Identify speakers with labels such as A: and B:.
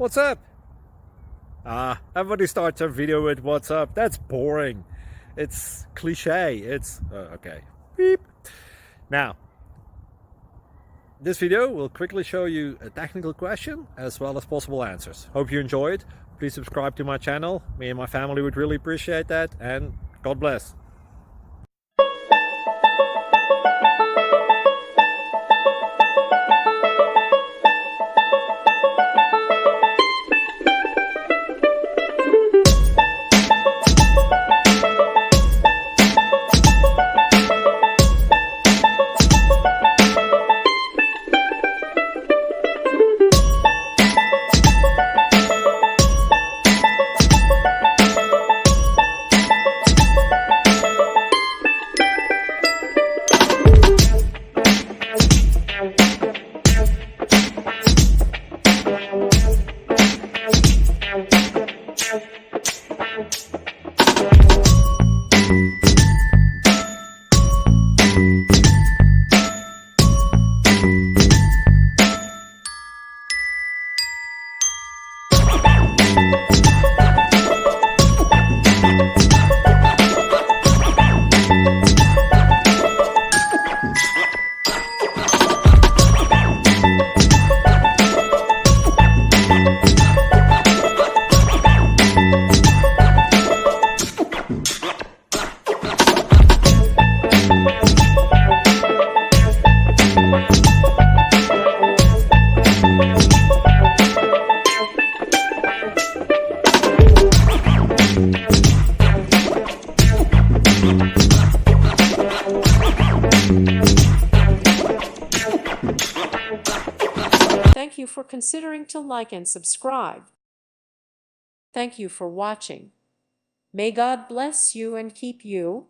A: What's up? Everybody starts their video with what's up. That's boring. It's cliche. It's okay. Beep. Now, this video will quickly show you a technical question as well as possible answers. Hope you enjoy it. Please subscribe to my channel. Me and my family would really appreciate that, and God bless.
B: Thank you for considering to like and subscribe. Thank you for watching. May God bless you and keep you.